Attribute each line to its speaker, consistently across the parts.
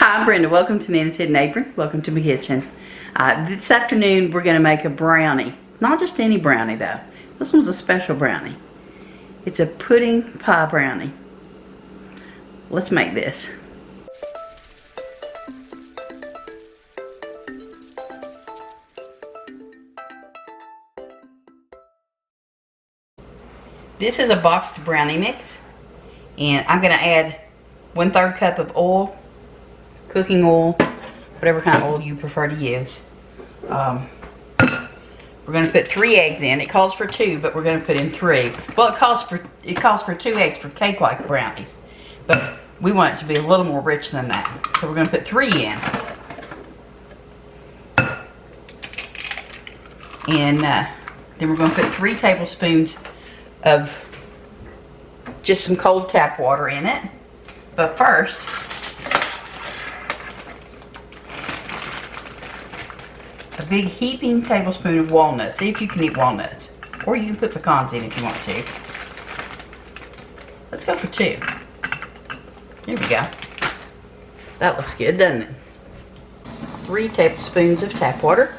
Speaker 1: Hi, I'm Brenda. Welcome to Nana's Hidden Apron. Welcome to my kitchen. This afternoon we're going to make a brownie. Not just any brownie though. This one's a special brownie. It's a pudding pie brownie. Let's make this. This is a boxed brownie mix, and I'm going to add 1/3 cup of oil, cooking oil, whatever kind of oil you prefer to use. We're going to put 3 eggs in. It calls for 2, but we're going to put in 3. Well, it calls for 2 eggs for cake-like brownies, but we want it to be a little more rich than that. So we're going to put 3 in, and then we're going to put 3 tablespoons of just some cold tap water in it. But first, a big heaping tablespoon of walnuts. See if you can eat walnuts. Or you can put pecans in if you want to. Let's go for 2. There we go. That looks good, doesn't it? 3 tablespoons of tap water.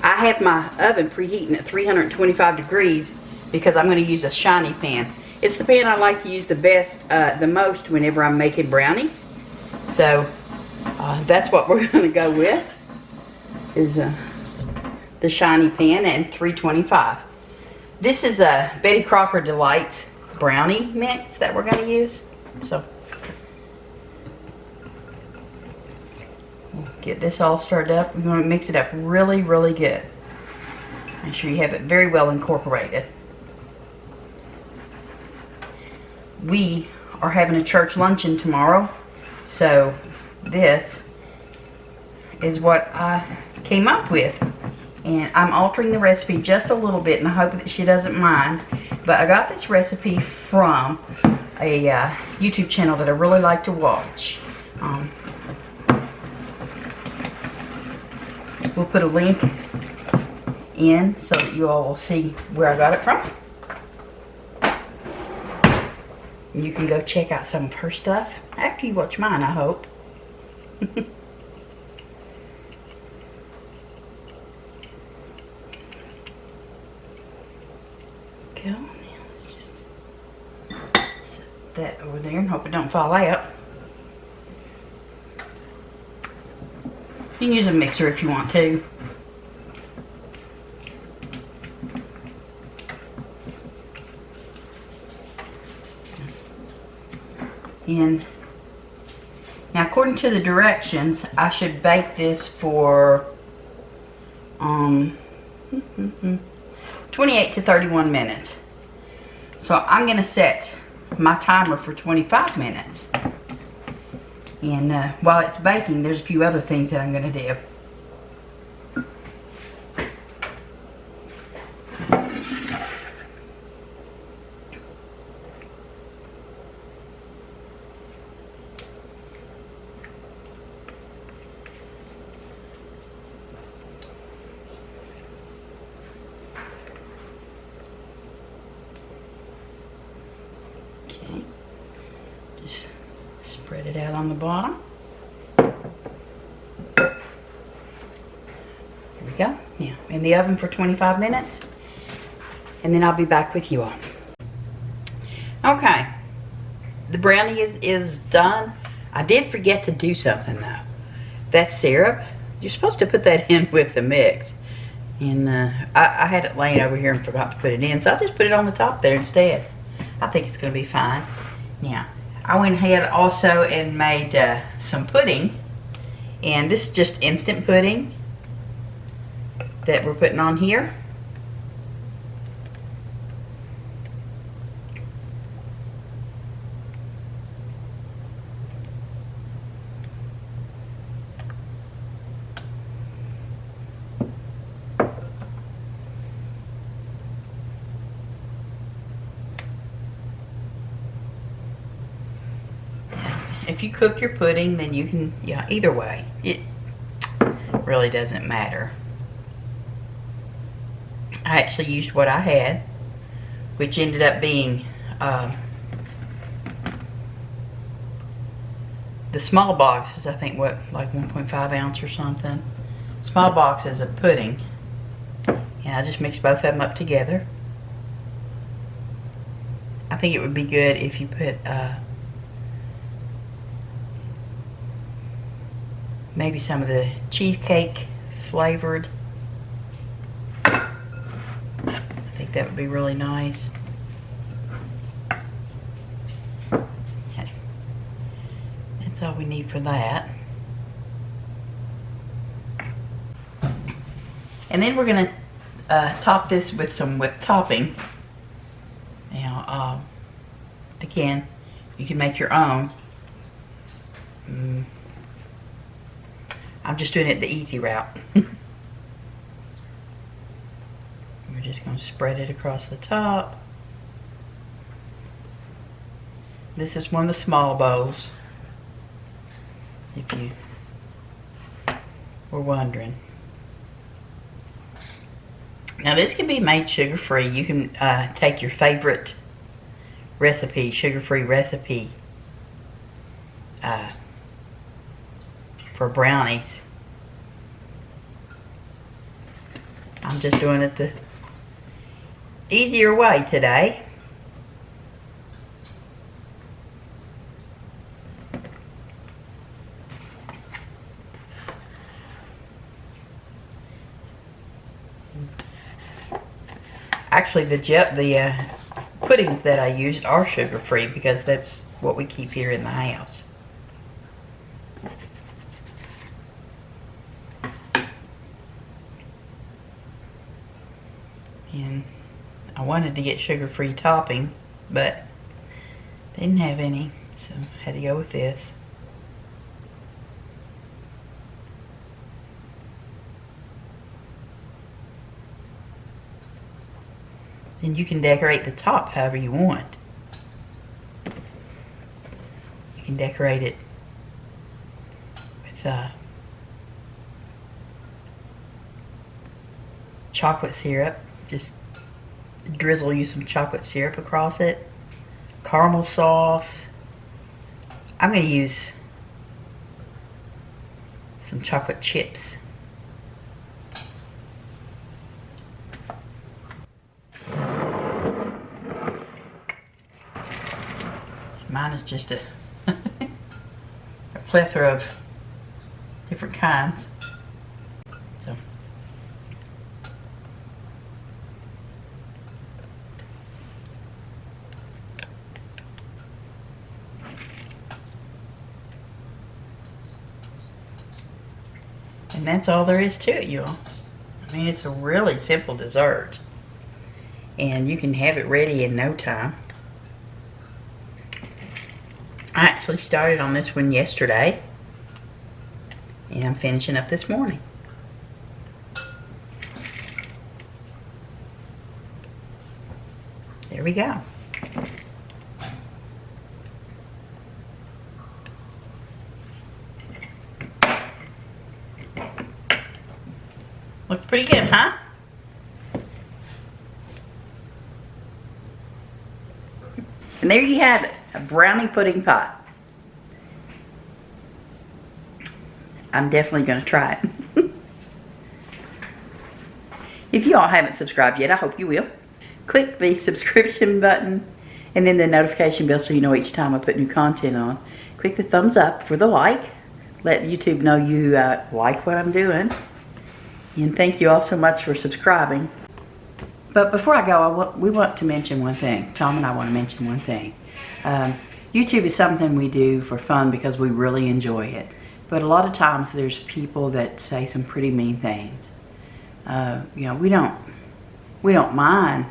Speaker 1: I have my oven preheating at 325 degrees because I'm going to use a shiny pan. It's the pan I like to use the most whenever I'm making brownies. So that's what we're going to go with, is the shiny pan at 325. This is a Betty Crocker Delights brownie mix that we're going to use. So we'll get this all stirred up. We're going to mix it up really, really good. Make sure you have it very well incorporated. We are having a church luncheon tomorrow, so this is what I came up with, and I'm altering the recipe just a little bit, and I hope that she doesn't mind. But I got this recipe from a YouTube channel that I really like to watch. We'll put a link in so that you all will see where I got it from. You can go check out some of her stuff after you watch mine, I hope. Go now, let's just set that over there and hope it don't fall out. You can use a mixer if you want to. And now, according to the directions, I should bake this for 28 to 31 minutes. So I'm going to set my timer for 25 minutes. And while it's baking, there's a few other things that I'm going to do. Just spread it out on the bottom. There we go. Now, in the oven for 25 minutes. And then I'll be back with you all. Okay. The brownie is done. I did forget to do something though. That syrup, you're supposed to put that in with the mix. And I had it laying over here and forgot to put it in. So I just put it on the top there instead. I think it's going to be fine. Now, I went ahead also and made some pudding, and this is just instant pudding that we're putting on here. If you cook your pudding, then you can, yeah, either way. It really doesn't matter. I actually used what I had, which ended up being the small box is, I think, what, like 1.5 ounce or something. Small box is a pudding. And I just mix both of them up together. I think it would be good if you put maybe some of the cheesecake flavored. I think that would be really nice. Okay. That's all we need for that. And then we're going to top this with some whipped topping. Now, again, you can make your own. I'm just doing it the easy route. We're just going to spread it across the top. This is one of the small bowls, if you were wondering. Now this can be made sugar-free. You can take your favorite recipe, sugar-free recipe for brownies. I'm just doing it the easier way today. Actually, the puddings that I used are sugar-free because that's what we keep here in the house. And I wanted to get sugar-free topping, but didn't have any, so I had to go with this. Then you can decorate the top however you want. You can decorate it with chocolate syrup. Just drizzle you some chocolate syrup across it. Caramel sauce. I'm going to use some chocolate chips. Mine is just a plethora of different kinds. So and that's all there is to it, y'all. I mean, it's a really simple dessert. And you can have it ready in no time. I actually started on this one yesterday, and I'm finishing up this morning. There we go. Looks pretty good, huh? And there you have it. A brownie pudding pie. I'm definitely going to try it. If you all haven't subscribed yet, I hope you will. Click the subscription button and then the notification bell so you know each time I put new content on. Click the thumbs up for the like. Let YouTube know you like what I'm doing. And thank you all so much for subscribing. But before I go, we want to mention one thing. Tom and I want to mention one thing. YouTube is something we do for fun because we really enjoy it. But a lot of times there's people that say some pretty mean things. You know, we don't mind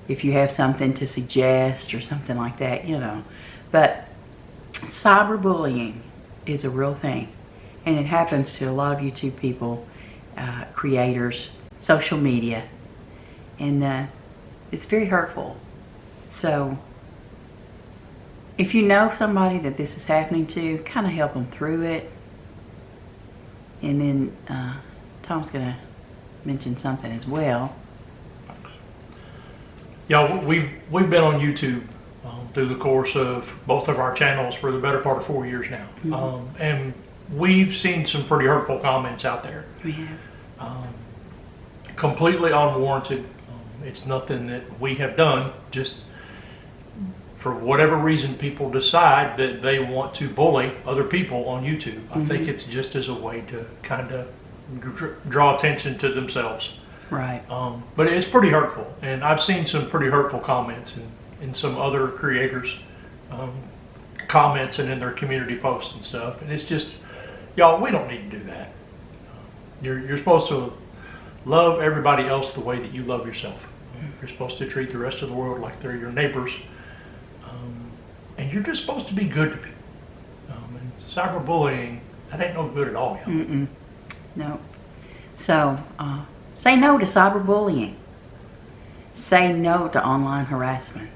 Speaker 1: if you have something to suggest or something like that, you know. But cyberbullying is a real thing. And it happens to a lot of YouTube people, creators, social media. And it's very hurtful. So if you know somebody that this is happening to, kind of help them through it. And then Tom's going to mention something as well.
Speaker 2: Y'all, we've been on YouTube through the course of both of our channels for the better part of 4 years now. And we've seen some pretty hurtful comments out there.
Speaker 1: We have.
Speaker 2: Completely unwarranted. It's nothing that we have done, just for whatever reason people decide that they want to bully other people on YouTube. I think it's just as a way to kind of draw attention to themselves.
Speaker 1: Right.
Speaker 2: But it's pretty hurtful, and I've seen some pretty hurtful comments in some other creators' comments and in their community posts and stuff. And it's just, y'all, we don't need to do that. You're supposed to love everybody else the way that you love yourself. You're supposed to treat the rest of the world like they're your neighbors. And you're just supposed to be good to people. And cyberbullying, that ain't no good at all, y'all.
Speaker 1: No. So, say no to cyberbullying. Say no to online harassment.